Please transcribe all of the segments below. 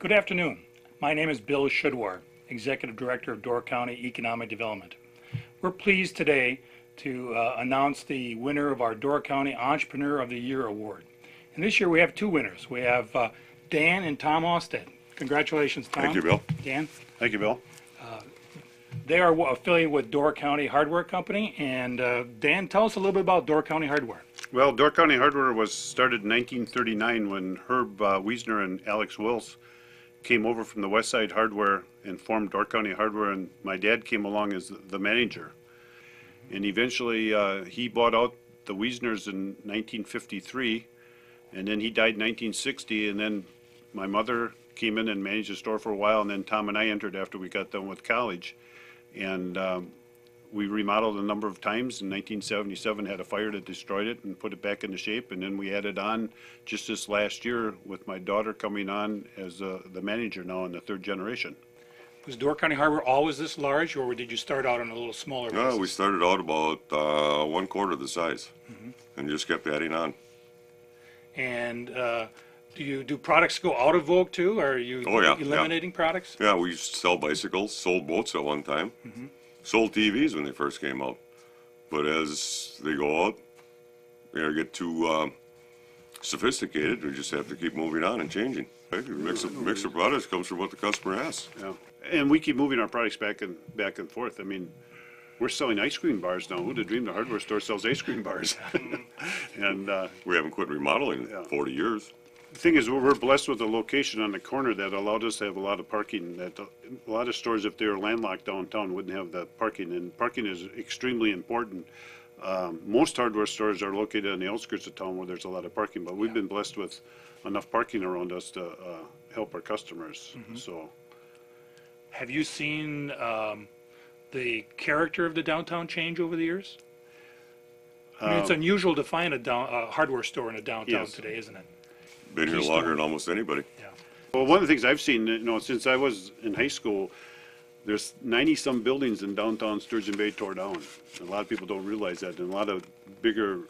Good afternoon. My name is Bill Shudwar, Executive Director of Door County Economic Development. We're pleased today to announce the winner of our Door County Entrepreneur of the Year Award. And this year we have two winners. We have Dan and Tom Austed. Congratulations, Tom. Thank you, Bill. Dan. Thank you, Bill. They are affiliated with Door County Hardware Company. And Dan, tell us a little bit about Door County Hardware. Well, Door County Hardware was started in 1939 when Herb Wiesner and Alex Wills came over from the West Side Hardware and formed Door County Hardware, and my dad came along as the manager. And eventually he bought out the Wiesners in 1953, and then he died in 1960, and then my mother came in and managed the store for a while, and then Tom and I entered after we got done with college. And we remodeled a number of times. In 1977 had a fire that destroyed it and put it back into shape, and then we added on just this last year with my daughter coming on as the manager now in the third generation. Was Door County Hardware always this large, or did you start out on a little smaller basis? No, we started out about 1/4 the size, and just kept adding on. And do products go out of vogue too? Or are you eliminating products? Yeah, we used to sell bicycles, sold boats at one time, sold TVs when they first came out. But as they go out, they get too sophisticated. We just have to keep moving on and changing. Right? Mix of products comes from what the customer asks. Yeah. And we keep moving our products back and forth. I mean, we're selling ice cream bars now. Who'd have dreamed the hardware store sells ice cream bars? And we haven't quit remodeling in 40 years. the thing is, we're blessed with a location on the corner that allowed us to have a lot of parking. That a lot of stores, if they were landlocked downtown, wouldn't have that parking, and parking is extremely important. Most hardware stores are located on the outskirts of town where there's a lot of parking, but we've been blessed with enough parking around us to help our customers. So, have you seen the character of the downtown change over the years? I mean, it's unusual to find a hardware store in a downtown today, isn't it? Been here longer than almost anybody. Yeah. Well, one of the things I've seen, since I was in high school, there's 90-some buildings in downtown Sturgeon Bay tore down. A lot of people don't realize that, and a lot of bigger,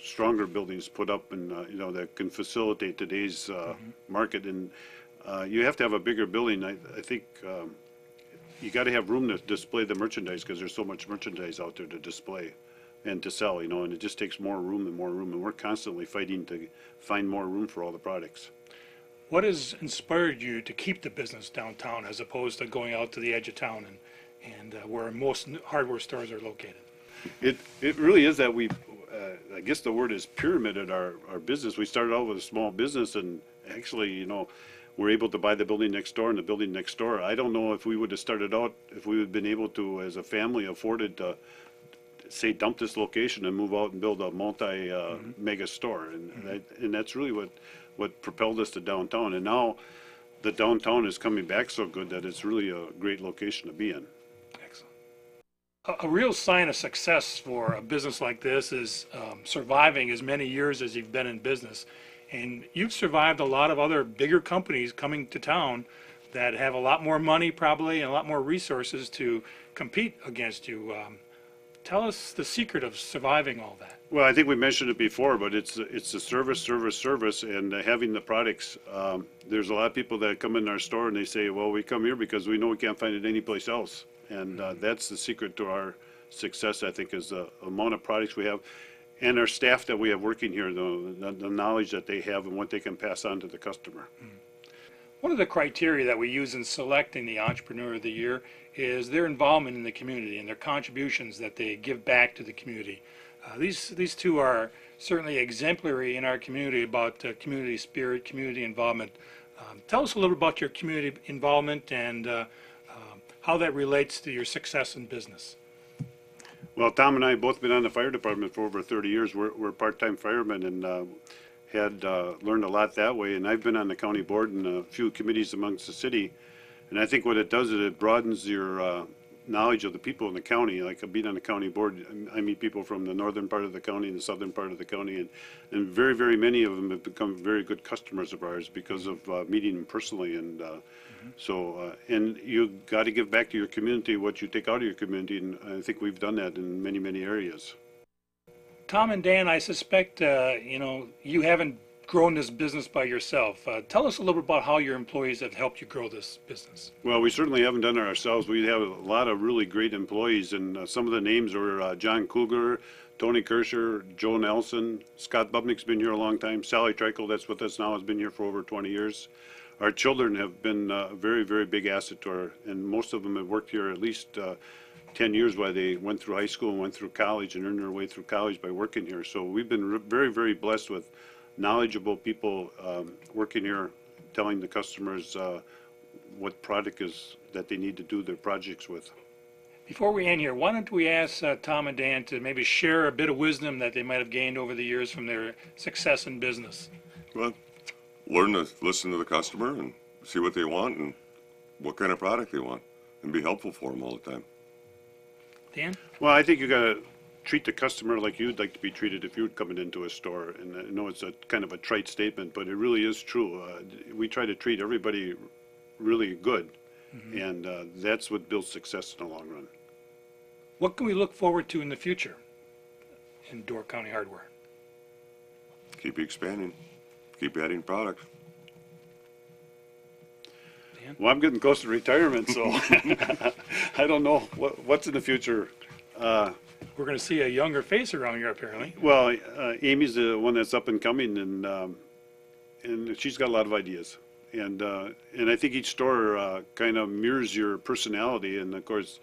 stronger buildings put up, and that can facilitate today's market. And you have to have a bigger building. I think you got to have room to display the merchandise, because there's so much merchandise out there to display and to sell, and it just takes more room and more room, and we're constantly fighting to find more room for all the products. What has inspired you to keep the business downtown as opposed to going out to the edge of town and where most hardware stores are located? It really is that we, I guess the word is pyramided our business. We started out with a small business, and actually, we're able to buy the building next door and the building next door. I don't know if we would have started out, if we would have been able to, as a family, afforded to say dump this location and move out and build a mega store, and that's really what propelled us to downtown. And now the downtown is coming back so good that it's really a great location to be in. Excellent. A real sign of success for a business like this is surviving as many years as you've been in business, and you've survived a lot of other bigger companies coming to town that have a lot more money probably and a lot more resources to compete against you. Tell us the secret of surviving all that. Well, I think we mentioned it before, but it's the service, and having the products. There's a lot of people that come in our store and they say, well, we come here because we know we can't find it anyplace else. And that's the secret to our success, I think, is the amount of products we have and our staff that we have working here, the knowledge that they have and what they can pass on to the customer. One of the criteria that we use in selecting the Entrepreneur of the Year is their involvement in the community and their contributions that they give back to the community. These two are certainly exemplary in our community about community spirit, community involvement. Tell us a little about your community involvement and how that relates to your success in business. Well, Tom and I have both been on the fire department for over 30 years. We're part-time firemen, and had learned a lot that way. And I've been on the county board and a few committees amongst the city. And I think what it does is it broadens your knowledge of the people in the county. Like being on the county board, I meet people from the northern part of the county and the southern part of the county, and very, very many of them have become very good customers of ours because of meeting them personally. And and you got to give back to your community what you take out of your community, and I think we've done that in many, many areas. Tom and Dan, I suspect you haven't grown this business by yourself. Tell us a little bit about how your employees have helped you grow this business. Well, we certainly haven't done it ourselves. We have a lot of really great employees, and some of the names are John Kugler, Tony Kirscher, Joe Nelson, Scott Bubnick's been here a long time, Sally Treichel, that's with us now, has been here for over 20 years. Our children have been a very, very big asset to our, and most of them have worked here at least 10 years while they went through high school and went through college and earned their way through college by working here. So we've been very, very blessed with knowledgeable people working here, telling the customers what product is that they need to do their projects with. Before we end here, why don't we ask Tom and Dan to maybe share a bit of wisdom that they might have gained over the years from their success in business? Well, learn to listen to the customer and see what they want and what kind of product they want, and be helpful for them all the time. Dan? Well, I think you got to treat the customer like you'd like to be treated if you were coming into a store. And I know it's a kind of a trite statement, but it really is true. We try to treat everybody really good, and that's what builds success in the long run. What can we look forward to in the future in Door County Hardware? Keep expanding, keep adding products. Well, I'm getting close to retirement, so I don't know what's in the future. We're going to see a younger face around here, apparently. Well, Amy's the one that's up and coming, and she's got a lot of ideas. And I think each store kind of mirrors your personality, and of course,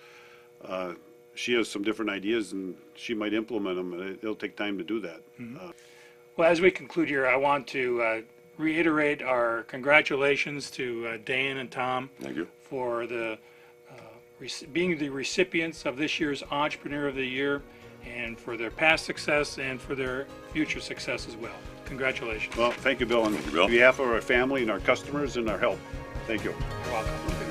she has some different ideas, and she might implement them, and it'll take time to do that. Well, as we conclude here, I want to reiterate our congratulations to Dan and Tom. Thank you. For the being the recipients of this year's Entrepreneur of the Year, and for their past success and for their future success as well. Congratulations. Well, thank you, Bill. And Thank you, Bill. on behalf of our family and our customers and our help, thank you. You're welcome.